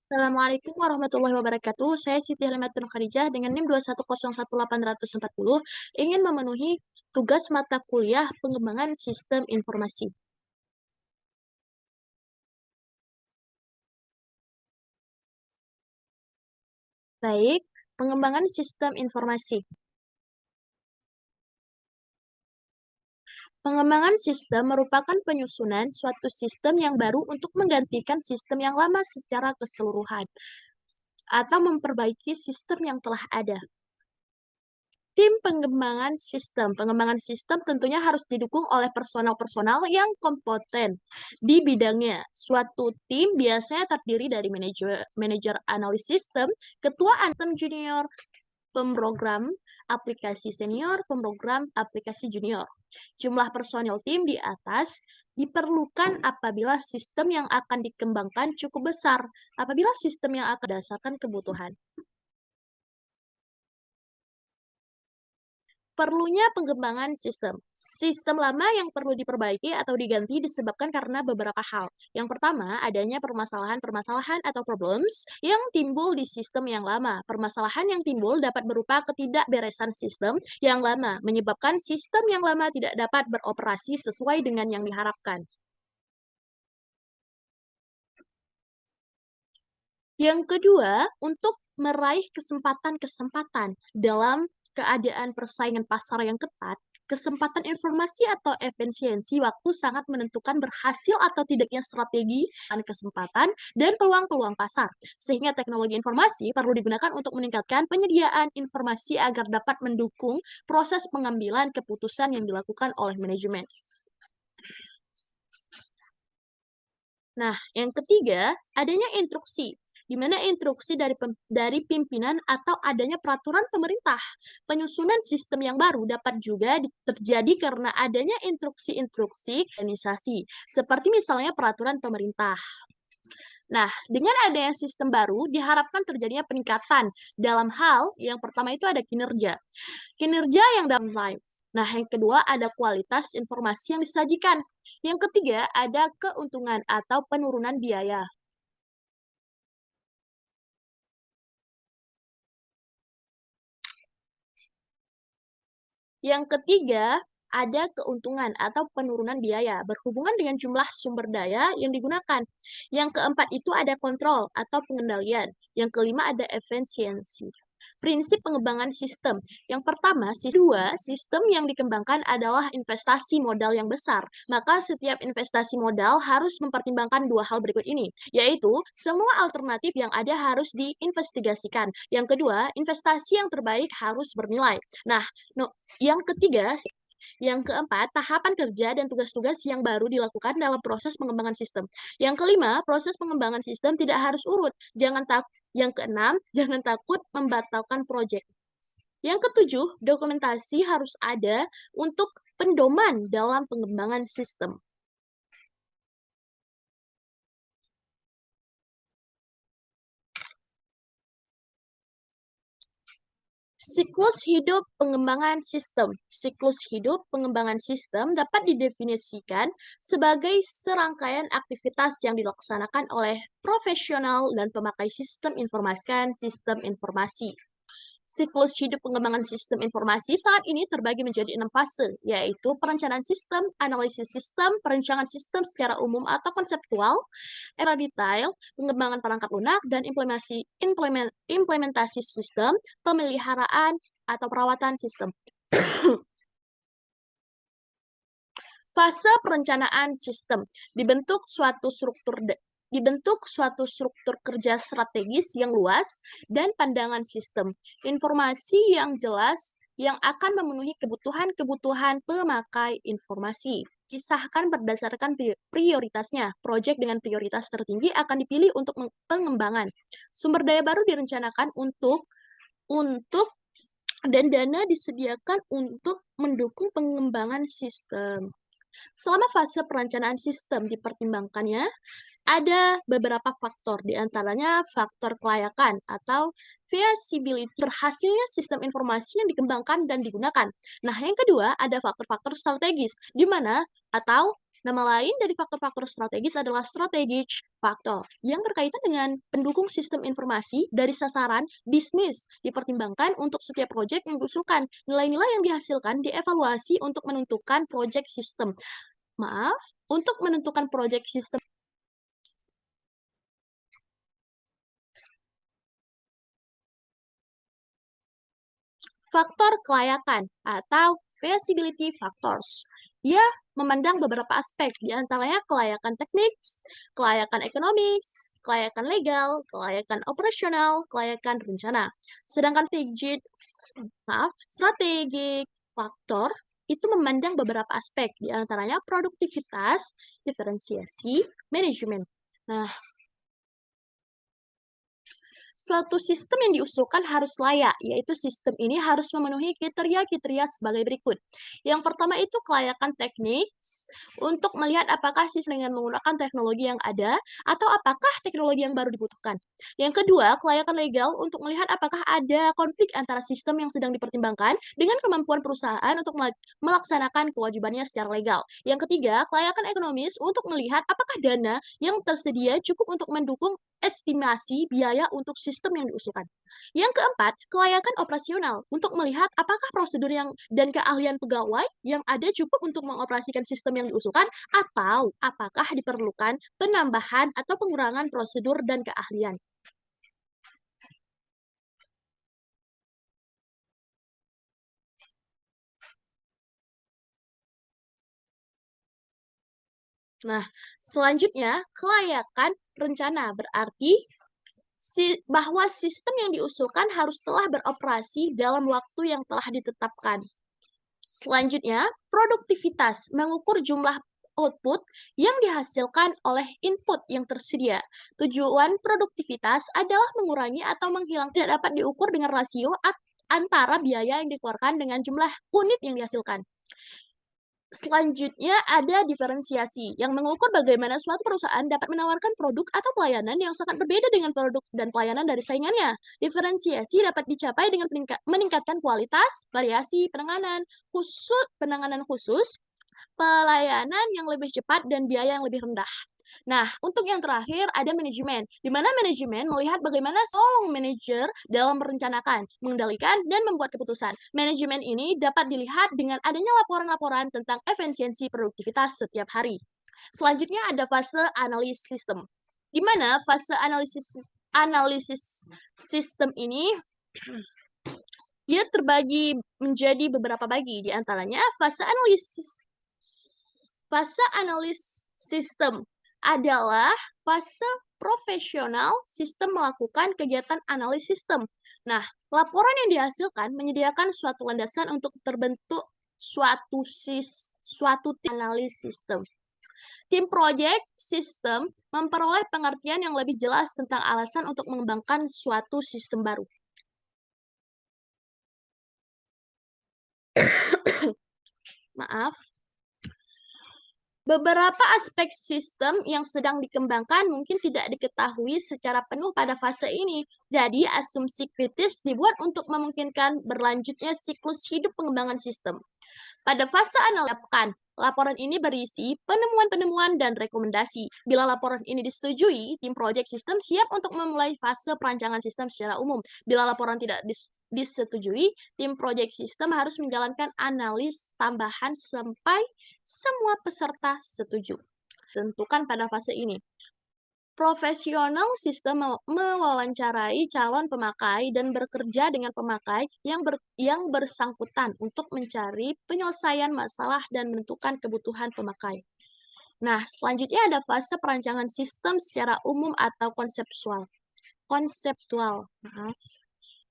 Assalamualaikum warahmatullahi wabarakatuh. Saya Siti Halimatun Khadijah dengan NIM 2101840 ingin memenuhi tugas mata kuliah pengembangan sistem informasi. Baik, pengembangan sistem informasi. Pengembangan sistem merupakan penyusunan suatu sistem yang baru untuk menggantikan sistem yang lama secara keseluruhan atau memperbaiki sistem yang telah ada. Tim pengembangan sistem. Pengembangan sistem tentunya harus didukung oleh personal-personal yang kompeten di bidangnya. Suatu tim biasanya terdiri dari manajer analis sistem, ketua sistem junior, pemrogram aplikasi senior, pemrogram aplikasi junior. Jumlah personil tim di atas diperlukan apabila sistem yang akan dikembangkan cukup besar, apabila sistem yang akan berdasarkan kebutuhan. Perlunya pengembangan sistem. Sistem lama yang perlu diperbaiki atau diganti disebabkan karena beberapa hal. Yang pertama, adanya permasalahan-permasalahan atau problems yang timbul di sistem yang lama. Permasalahan yang timbul dapat berupa ketidakberesan sistem yang lama, menyebabkan sistem yang lama tidak dapat beroperasi sesuai dengan yang diharapkan. Yang kedua, untuk meraih kesempatan-kesempatan dalam keadaan persaingan pasar yang ketat, kesempatan informasi atau efisiensi waktu sangat menentukan berhasil atau tidaknya strategi dan kesempatan dan peluang-peluang pasar. Sehingga teknologi informasi perlu digunakan untuk meningkatkan penyediaan informasi agar dapat mendukung proses pengambilan keputusan yang dilakukan oleh manajemen. Nah, yang ketiga, adanya instruksi, di mana instruksi dari pimpinan atau adanya peraturan pemerintah. Penyusunan sistem yang baru dapat juga terjadi karena adanya instruksi-instruksi organisasi, seperti misalnya peraturan pemerintah. Nah, dengan adanya sistem baru, diharapkan terjadinya peningkatan dalam hal yang pertama itu ada kinerja. Kinerja yang dalam time. Nah, yang kedua ada kualitas informasi yang disajikan. Yang ketiga ada keuntungan atau penurunan biaya. Yang ketiga ada keuntungan atau penurunan biaya berhubungan dengan jumlah sumber daya yang digunakan. Yang keempat itu ada kontrol atau pengendalian. Yang kelima ada efisiensi. Prinsip pengembangan sistem. Yang pertama, sistem yang dikembangkan adalah investasi modal yang besar. Maka setiap investasi modal harus mempertimbangkan dua hal berikut ini, yaitu semua alternatif yang ada harus diinvestigasikan. Yang kedua, investasi yang terbaik harus bernilai. Nah, yang ketiga, yang keempat, tahapan kerja dan tugas-tugas yang baru dilakukan dalam proses pengembangan sistem. Yang kelima, proses pengembangan sistem tidak harus urut. Yang keenam, jangan takut membatalkan proyek. Yang ketujuh, dokumentasi harus ada untuk pendoman dalam pengembangan sistem. Siklus hidup pengembangan sistem. Siklus hidup pengembangan sistem dapat didefinisikan sebagai serangkaian aktivitas yang dilaksanakan oleh profesional dan pemakai sistem informasi. Siklus hidup pengembangan sistem informasi saat ini terbagi menjadi 6 fase, yaitu perencanaan sistem, analisis sistem, perencanaan sistem secara umum atau konseptual, era detail, pengembangan perangkat lunak, dan implementasi sistem, pemeliharaan, atau perawatan sistem. Fase perencanaan sistem dibentuk suatu struktur kerja strategis yang luas dan pandangan sistem. Informasi yang jelas yang akan memenuhi kebutuhan-kebutuhan pemakai informasi. Kisahkan berdasarkan prioritasnya. Proyek dengan prioritas tertinggi akan dipilih untuk pengembangan. Sumber daya baru direncanakan untuk dan dana disediakan untuk mendukung pengembangan sistem. Selama fase perencanaan sistem dipertimbangkannya, ada beberapa faktor, diantaranya faktor kelayakan atau feasibility, berhasilnya sistem informasi yang dikembangkan dan digunakan. Nah, yang kedua ada faktor-faktor strategis, di mana atau Nama lain dari faktor-faktor strategis adalah strategic factor yang berkaitan dengan pendukung sistem informasi dari sasaran bisnis dipertimbangkan untuk setiap proyek yang diusulkan. Nilai-nilai yang dihasilkan dievaluasi untuk menentukan proyek sistem. Maaf, untuk menentukan proyek sistem. Faktor kelayakan atau feasibility factors. Dia memandang beberapa aspek, di antaranya kelayakan teknis, kelayakan ekonomis, kelayakan legal, kelayakan operasional, kelayakan rencana. Sedangkan strategic faktor itu memandang beberapa aspek, di antaranya produktivitas, diferensiasi, manajemen. Nah, suatu sistem yang diusulkan harus layak, yaitu sistem ini harus memenuhi kriteria-kriteria sebagai berikut. Yang pertama itu kelayakan teknis, untuk melihat apakah sistem dengan menggunakan teknologi yang ada, atau apakah teknologi yang baru dibutuhkan. Yang kedua, kelayakan legal, untuk melihat apakah ada konflik antara sistem yang sedang dipertimbangkan dengan kemampuan perusahaan untuk melaksanakan kewajibannya secara legal. Yang ketiga, kelayakan ekonomis, untuk melihat apakah dana yang tersedia cukup untuk mendukung estimasi biaya untuk sistem yang diusulkan. Yang keempat, kelayakan operasional untuk melihat apakah prosedur dan keahlian pegawai yang ada cukup untuk mengoperasikan sistem yang diusulkan atau apakah diperlukan penambahan atau pengurangan prosedur dan keahlian. Nah, selanjutnya kelayakan rencana berarti bahwa sistem yang diusulkan harus telah beroperasi dalam waktu yang telah ditetapkan. Selanjutnya, produktivitas mengukur jumlah output yang dihasilkan oleh input yang tersedia. Tujuan produktivitas adalah mengurangi atau menghilangkan tidak dapat diukur dengan rasio antara biaya yang dikeluarkan dengan jumlah unit yang dihasilkan. Selanjutnya ada diferensiasi, yang mengukur bagaimana suatu perusahaan dapat menawarkan produk atau pelayanan yang sangat berbeda dengan produk dan pelayanan dari saingannya. Diferensiasi dapat dicapai dengan meningkatkan kualitas, variasi penanganan khusus, pelayanan yang lebih cepat, dan biaya yang lebih rendah. Nah, untuk yang terakhir ada manajemen, di mana manajemen melihat bagaimana seorang manajer dalam merencanakan, mengendalikan, dan membuat keputusan. Manajemen ini dapat dilihat dengan adanya laporan-laporan tentang efisiensi produktivitas setiap hari. Selanjutnya ada fase analisis sistem, di mana fase analisis sistem ini dia terbagi menjadi beberapa bagi, di antaranya fase analis sistem adalah fase profesional sistem melakukan kegiatan analisis sistem. Nah, laporan yang dihasilkan menyediakan suatu landasan untuk terbentuk suatu analisis sistem. Tim project sistem memperoleh pengertian yang lebih jelas tentang alasan untuk mengembangkan suatu sistem baru. Maaf. Beberapa aspek sistem yang sedang dikembangkan mungkin tidak diketahui secara penuh pada fase ini. Jadi, asumsi kritis dibuat untuk memungkinkan berlanjutnya siklus hidup pengembangan sistem. Pada fase analisis, laporan ini berisi penemuan-penemuan dan rekomendasi. Bila laporan ini disetujui, tim proyek sistem siap untuk memulai fase perancangan sistem secara umum. Bila laporan tidak disetujui, tim proyek sistem harus menjalankan analis tambahan sampai semua peserta setuju. Tentukan pada fase ini. Profesional sistem mewawancarai calon pemakai dan bekerja dengan pemakai yang bersangkutan untuk mencari penyelesaian masalah dan menentukan kebutuhan pemakai. Nah, selanjutnya ada fase perancangan sistem secara umum atau konseptual. Maaf.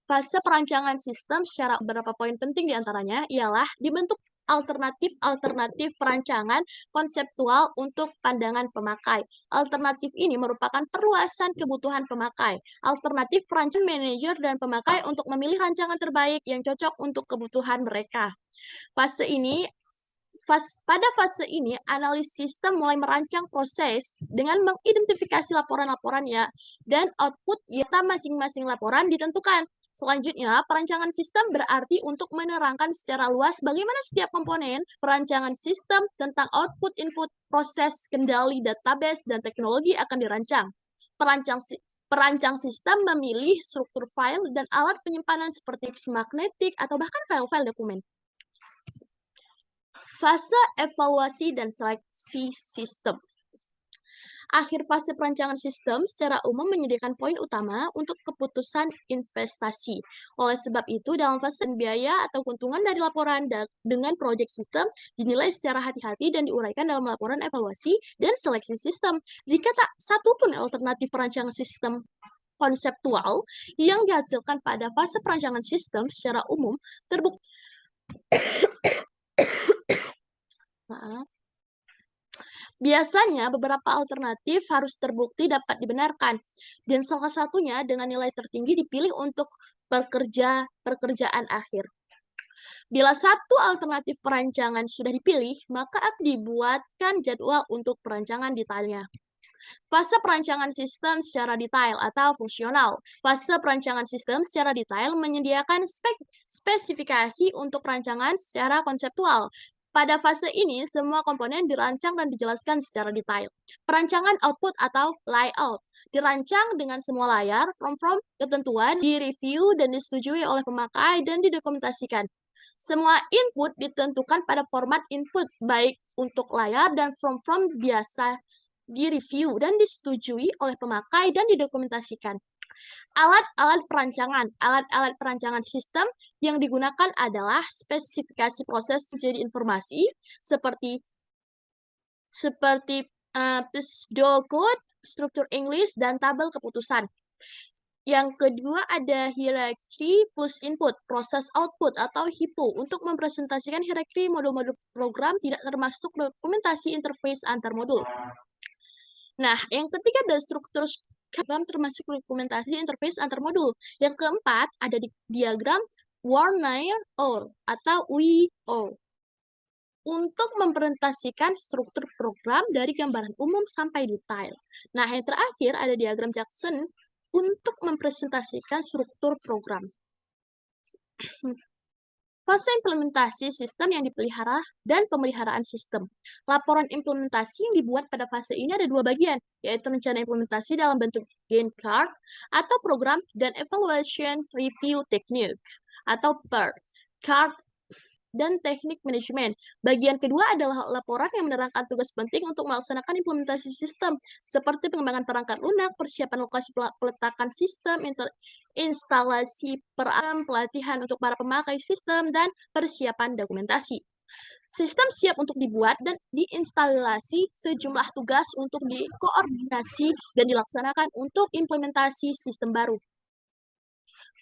Fase perancangan sistem secara beberapa poin penting diantaranya ialah dibentuk alternatif perancangan konseptual untuk pandangan pemakai. Alternatif ini merupakan perluasan kebutuhan pemakai. Alternatif perancangan manajer dan pemakai untuk memilih rancangan terbaik yang cocok untuk kebutuhan mereka. Pada fase ini, analis sistem mulai merancang proses dengan mengidentifikasi laporan-laporannya dan output data masing-masing laporan ditentukan. Selanjutnya, perancangan sistem berarti untuk menerangkan secara luas bagaimana setiap komponen perancangan sistem tentang output, input, proses, kendali, database, dan teknologi akan dirancang. Perancang sistem memilih struktur file dan alat penyimpanan seperti disk magnetik atau bahkan file-file dokumen. Fase evaluasi dan seleksi sistem. Akhir fase perancangan sistem secara umum menyediakan poin utama untuk keputusan investasi. Oleh sebab itu, dalam fase biaya atau keuntungan dari laporan dengan proyek sistem dinilai secara hati-hati dan diuraikan dalam laporan evaluasi dan seleksi sistem. Jika tak satu pun alternatif perancangan sistem konseptual yang dihasilkan pada fase perancangan sistem secara umum terbukti Biasanya, beberapa alternatif harus terbukti dapat dibenarkan, dan salah satunya dengan nilai tertinggi dipilih untuk pekerjaan akhir. Bila satu alternatif perancangan sudah dipilih, maka akan dibuatkan jadwal untuk perancangan detailnya. Fase perancangan sistem secara detail atau fungsional. Fase perancangan sistem secara detail menyediakan spesifikasi untuk perancangan secara konseptual. Pada fase ini, semua komponen dirancang dan dijelaskan secara detail. Perancangan output atau layout dirancang dengan semua layar, from ketentuan, direview dan disetujui oleh pemakai dan didokumentasikan. Semua input ditentukan pada format input, baik untuk layar dan from biasa direview dan disetujui oleh pemakai dan didokumentasikan. Alat-alat perancangan sistem yang digunakan adalah spesifikasi proses jadi informasi seperti pseudocode, struktur English, dan tabel keputusan. Yang kedua ada hierarki plus input, proses output atau HIPO. Untuk mempresentasikan hierarki modul-modul program tidak termasuk dokumentasi interface antar modul. Nah, yang ketiga ada struktur diagram termasuk dokumentasi interface antar modul. Yang keempat ada di diagram Warnier-Orr atau WIO untuk mempresentasikan struktur program dari gambaran umum sampai detail. Nah, yang terakhir ada diagram Jackson untuk mempresentasikan struktur program. Fase implementasi sistem yang dipelihara dan pemeliharaan sistem. Laporan implementasi yang dibuat pada fase ini ada dua bagian, yaitu rencana implementasi dalam bentuk Gantt chart atau program dan evaluation review technique atau PERT, chart dan teknik manajemen. Bagian kedua adalah laporan yang menerangkan tugas penting untuk melaksanakan implementasi sistem, seperti pengembangan perangkat lunak, persiapan lokasi peletakan sistem, instalasi pelatihan untuk para pemakai sistem, dan persiapan dokumentasi. Sistem siap untuk dibuat dan diinstalasi sejumlah tugas untuk dikoordinasi dan dilaksanakan untuk implementasi sistem baru.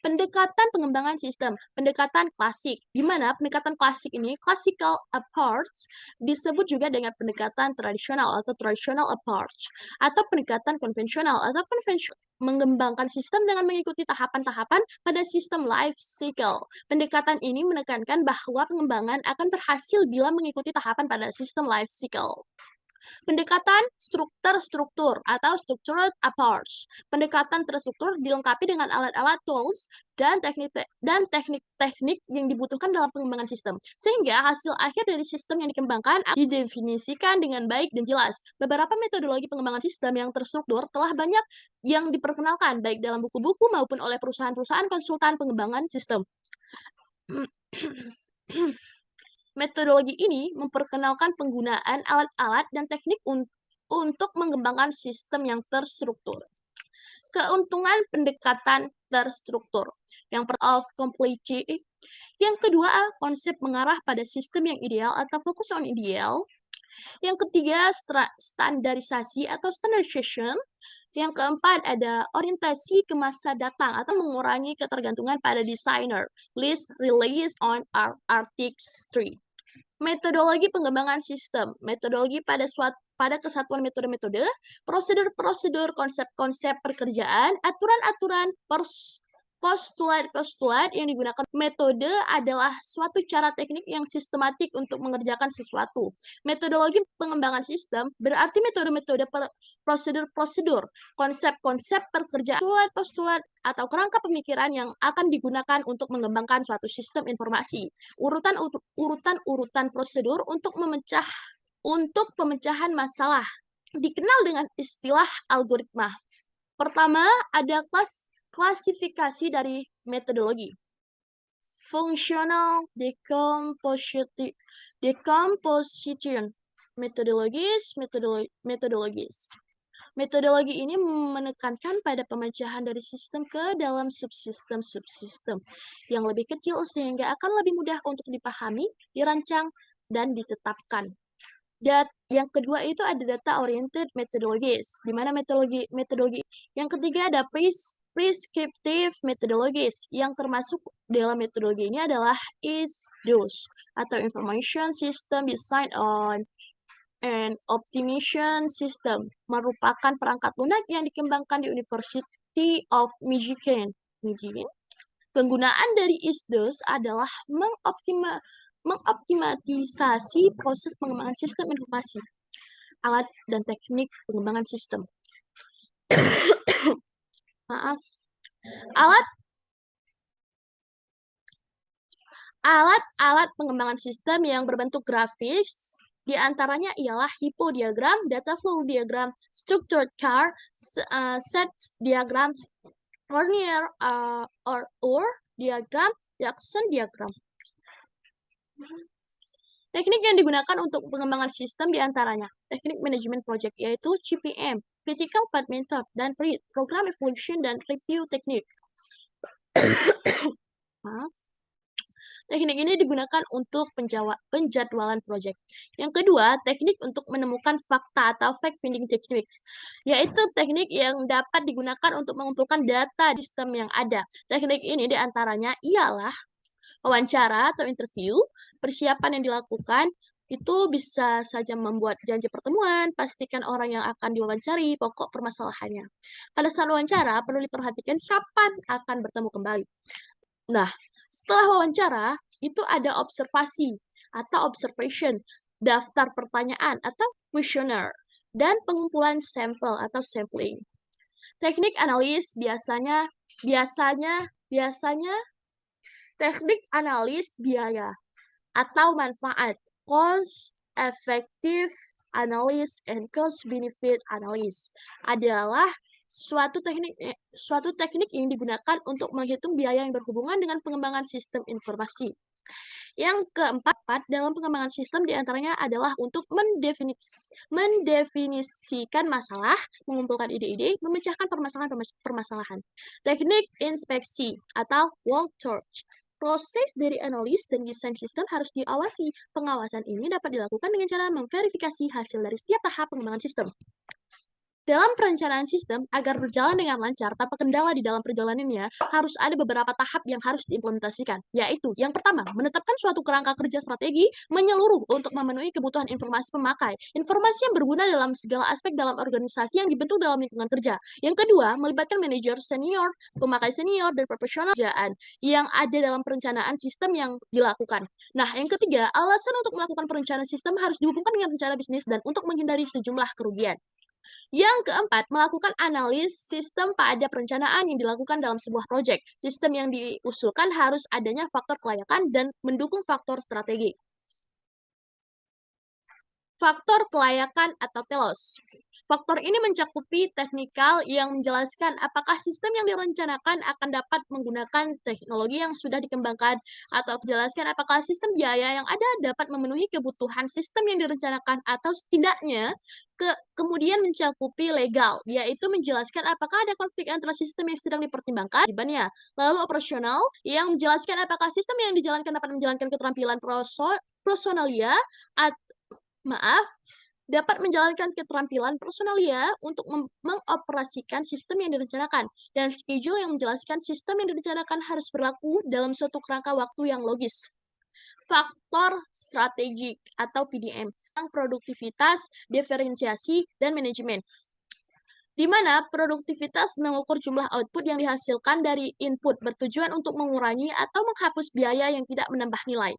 Pendekatan pengembangan sistem, pendekatan klasik, di mana pendekatan klasik ini, classical approach, disebut juga dengan pendekatan tradisional atau traditional approach, atau pendekatan konvensional atau konvensional, mengembangkan sistem dengan mengikuti tahapan-tahapan pada sistem life cycle. Pendekatan ini menekankan bahwa pengembangan akan berhasil bila mengikuti tahapan pada sistem life cycle. Pendekatan terstruktur atau structured approach. Pendekatan terstruktur dilengkapi dengan alat-alat tools dan teknik-teknik yang dibutuhkan dalam pengembangan sistem. Sehingga hasil akhir dari sistem yang dikembangkan didefinisikan dengan baik dan jelas. Beberapa metodologi pengembangan sistem yang terstruktur telah banyak yang diperkenalkan baik dalam buku-buku maupun oleh perusahaan-perusahaan konsultan pengembangan sistem. Metodologi ini memperkenalkan penggunaan alat-alat dan teknik untuk mengembangkan sistem yang terstruktur. Keuntungan pendekatan terstruktur. Yang pertama, of complexity. Yang kedua, konsep mengarah pada sistem yang ideal atau fokus on ideal. Yang ketiga, standarisasi atau standardization. Yang keempat, ada orientasi ke masa datang atau mengurangi ketergantungan pada desainer. List release on Arctics 3. Metodologi pengembangan sistem. Metodologi pada kesatuan metode-metode, prosedur-prosedur, konsep-konsep pekerjaan, aturan-aturan, Postulat yang digunakan metode adalah suatu cara teknik yang sistematik untuk mengerjakan sesuatu. Metodologi pengembangan sistem berarti metode-metode prosedur-prosedur, konsep-konsep pekerjaan, postulat atau kerangka pemikiran yang akan digunakan untuk mengembangkan suatu sistem informasi. Urutan-urutan prosedur untuk pemecahan masalah dikenal dengan istilah algoritma. Pertama, ada klasifikasi dari metodologi. Functional decomposition. Metodologis. Metodologi ini menekankan pada pemecahan dari sistem ke dalam subsistem-subsistem yang lebih kecil sehingga akan lebih mudah untuk dipahami, dirancang, dan ditetapkan. Yang kedua itu ada data oriented methodologies, di mana metodologi. Yang ketiga ada prescriptive methodologies, yang termasuk dalam metodologi ini adalah ISDOS atau Information System Design on and Optimization System, merupakan perangkat lunak yang dikembangkan di University of Michigan. Penggunaan dari ISDOS adalah mengoptimalisasi proses pengembangan sistem informasi, alat dan teknik pengembangan sistem. Maaf. Alat-alat pengembangan sistem yang berbentuk grafis di antaranya ialah hippodiagram, data flow diagram, structured chart, set diagram, Warnier or diagram, Jackson diagram. Teknik yang digunakan untuk pengembangan sistem diantaranya teknik manajemen project, yaitu CPM, Critical Path Method, dan PRIT, Program Evolution dan Review Teknik. Teknik ini digunakan untuk penjadwalan project. Yang kedua, teknik untuk menemukan fakta atau fact-finding technique, yaitu teknik yang dapat digunakan untuk mengumpulkan data di sistem yang ada. Teknik ini diantaranya ialah wawancara atau interview, persiapan yang dilakukan, itu bisa saja membuat janji pertemuan, pastikan orang yang akan diwawancari, pokok permasalahannya. Pada saat wawancara, perlu diperhatikan kapan akan bertemu kembali. Nah, setelah wawancara, itu ada observasi atau observation, daftar pertanyaan atau questionnaire, dan pengumpulan sampel atau sampling. Teknik analis biasanya teknik analis biaya atau manfaat, cost effective analysis and cost benefit analysis adalah suatu teknik yang digunakan untuk menghitung biaya yang berhubungan dengan pengembangan sistem informasi. Yang keempat, dalam pengembangan sistem diantaranya adalah untuk mendefinisikan masalah, mengumpulkan ide-ide, memecahkan permasalahan. Teknik inspeksi atau walkthrough. Proses dari analis dan desain sistem harus diawasi. Pengawasan ini dapat dilakukan dengan cara memverifikasi hasil dari setiap tahap pengembangan sistem. Dalam perencanaan sistem, agar berjalan dengan lancar tanpa kendala di dalam perjalanannya, harus ada beberapa tahap yang harus diimplementasikan, yaitu yang pertama, menetapkan suatu kerangka kerja strategi menyeluruh untuk memenuhi kebutuhan informasi pemakai, informasi yang berguna dalam segala aspek dalam organisasi yang dibentuk dalam lingkungan kerja. Yang kedua, melibatkan manajer senior, pemakai senior, dan profesional kerjaan yang ada dalam perencanaan sistem yang dilakukan. Nah, yang ketiga, alasan untuk melakukan perencanaan sistem harus dihubungkan dengan rencana bisnis dan untuk menghindari sejumlah kerugian. Yang keempat, melakukan analis sistem pada perencanaan yang dilakukan dalam sebuah proyek. Sistem yang diusulkan harus adanya faktor kelayakan dan mendukung faktor strategi. Faktor kelayakan atau telos. Faktor ini mencakupi teknikal yang menjelaskan apakah sistem yang direncanakan akan dapat menggunakan teknologi yang sudah dikembangkan, atau menjelaskan apakah sistem biaya yang ada dapat memenuhi kebutuhan sistem yang direncanakan, atau setidaknya kemudian mencakupi legal, yaitu menjelaskan apakah ada konflik antara sistem yang sedang dipertimbangkan kewajibannya. Lalu operasional yang menjelaskan apakah sistem yang dijalankan dapat menjalankan keterampilan dapat menjalankan keterampilan personalia untuk mengoperasikan sistem yang direncanakan, dan schedule yang menjelaskan sistem yang direncanakan harus berlaku dalam suatu kerangka waktu yang logis. Faktor strategik atau PDM, produktivitas, diferensiasi, dan manajemen. di mana produktivitas mengukur jumlah output yang dihasilkan dari input bertujuan untuk mengurangi atau menghapus biaya yang tidak menambah nilai.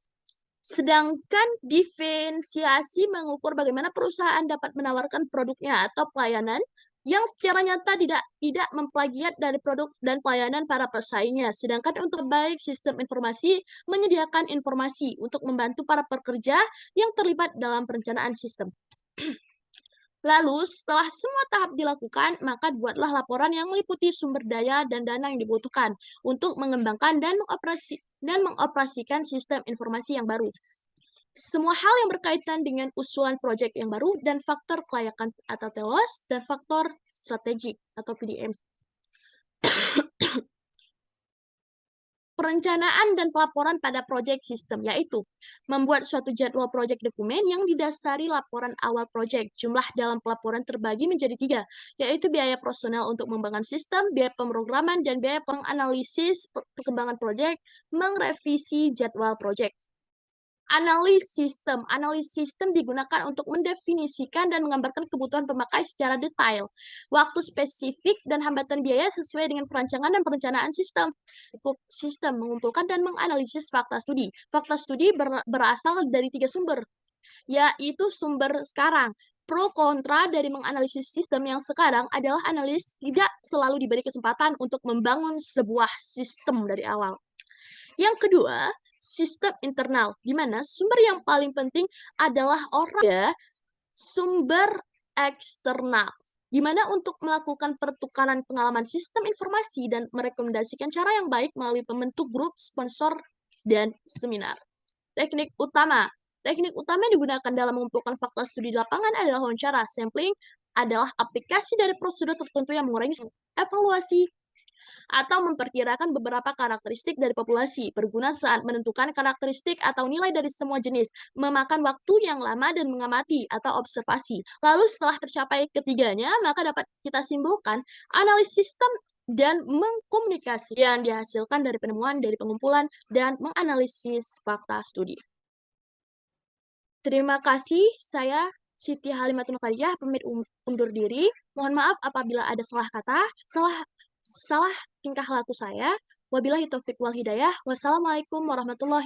Sedangkan diferensiasi mengukur bagaimana perusahaan dapat menawarkan produknya atau pelayanan yang secara nyata tidak memplagiat dari produk dan pelayanan para pesaingnya. Sedangkan untuk baik sistem informasi menyediakan informasi untuk membantu para pekerja yang terlibat dalam perencanaan sistem. Lalu, setelah semua tahap dilakukan, maka buatlah laporan yang meliputi sumber daya dan dana yang dibutuhkan untuk mengembangkan dan mengoperasikan sistem informasi yang baru. Semua hal yang berkaitan dengan usulan proyek yang baru dan faktor kelayakan atau TELOS dan faktor strategik atau PDM. Perencanaan dan pelaporan pada proyek sistem, yaitu membuat suatu jadwal proyek dokumen yang didasari laporan awal proyek. Jumlah dalam pelaporan terbagi menjadi 3, yaitu biaya personel untuk mengembangkan sistem, biaya pemrograman, dan biaya penganalisis perkembangan proyek, merevisi jadwal proyek. Analisis sistem digunakan untuk mendefinisikan dan menggambarkan kebutuhan pemakai secara detail, waktu spesifik, dan hambatan biaya sesuai dengan perancangan dan perencanaan sistem. Sistem mengumpulkan dan menganalisis fakta studi. Fakta studi berasal dari 3 sumber, yaitu sumber sekarang. Pro kontra dari menganalisis sistem yang sekarang adalah analis tidak selalu diberi kesempatan untuk membangun sebuah sistem dari awal. Yang kedua, sistem internal, di mana sumber yang paling penting adalah orang ya, sumber eksternal, di mana untuk melakukan pertukaran pengalaman sistem informasi dan merekomendasikan cara yang baik melalui pembentuk grup, sponsor, dan seminar. Teknik utama. Teknik utama yang digunakan dalam mengumpulkan fakta studi di lapangan adalah wawancara. Sampling adalah aplikasi dari prosedur tertentu yang mengurangi evaluasi atau memperkirakan beberapa karakteristik dari populasi, berguna saat menentukan karakteristik atau nilai dari semua jenis, memakan waktu yang lama dan mengamati atau observasi. Lalu setelah tercapai ketiganya, maka dapat kita simpulkan analisis sistem dan mengkomunikasi yang dihasilkan dari penemuan, dari pengumpulan, dan menganalisis fakta studi. Terima kasih, saya Siti Halimatul Khadijah, pamit undur diri. Mohon maaf apabila ada salah kata, salah tingkah laku saya. Wabillahi taufiq wal hidayah. Wassalamualaikum warahmatullahi